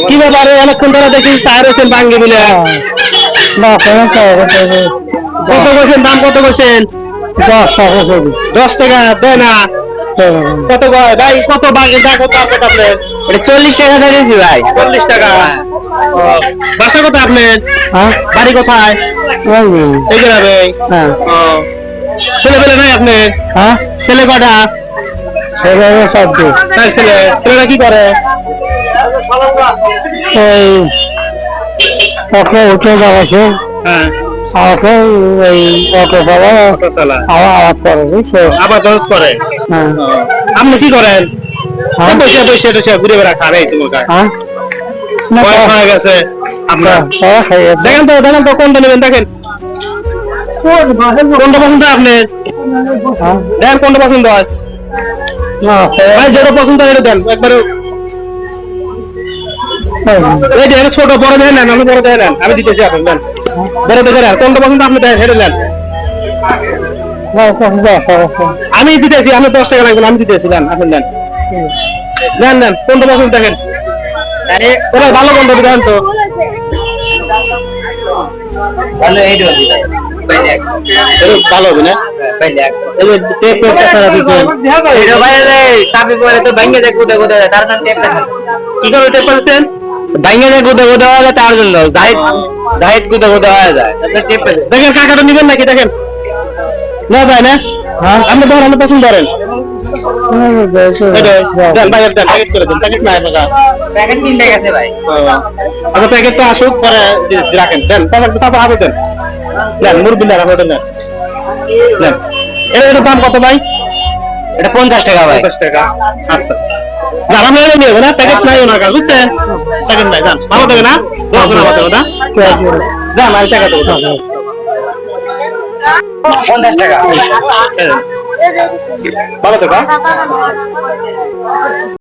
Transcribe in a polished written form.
কি ব্যাপারে অনেকক্ষণ ধরে দেখি চায়ের হোসেন ভাঙ্গি বিলে কত করছেন, দাম কত করছেন? 10 টাকা দেয় না। কত ভাই, কত বাকি কত আপনার? 40 টাকা দিয়েছি ভাই। 40 টাকা। বাসা কোথায় আপনার? বাড়ি কোথায়? এই গ্রামে। ছেলে পেলে নাই আপনার? ছেলে কটা? ছেলেরা কি করে? আবাদ করে। আপনি কি করেন? বসে ঘুরে বেড়া খাবে হয়ে গেছে আপনার। দেখেন তো কোনটা নেবেন, দেখেন কোনটা পছন্দ আপনার, দেখেন কোনটা পছন্দ হয়। যেটা পছন্দ হয় দেন একবারে। ছোট বড় দেখে নেন, আমি বড় দেখে নেন, আমি দিতেছি আপনি দেন। বড় দেখে নেন, কোনটা পছন্দ আপনি দেখেন হেঁটে নেন। আমি দিতেছি, আমি 10 টাকা লাগবে, আমি দিতেছি দেন, আপনি দেন দেন দেন। কোনটা পছন্দ দেখেন, ভালো কোনটা দেখেন তো। ভালো হবে না? তার জন্য জাহিদ কুদে কুদে হয়ে যায়। দেখেন কাকাটা নিবেন নাকি, দেখেন না যায় না। আপনি ধরেন, আপনি পছন্দ করেন প্যাকেট তো আসুক, পরে রাখেন দেন, আগে দেন দেন মুরগি দেন, আপনি দেন। এটার দাম কত ভাই? এটা 50 টাকা ভাই। 50 টাকা। আচ্ছা যারা মেরে নিবে না, প্যাকেট নাই ওনার কাছে, বুঝছেন? প্যাকেট নাই, যান ভালো থাকে না, যান আমি টাকা দেবো। 50 টাকা ভালো থাকা।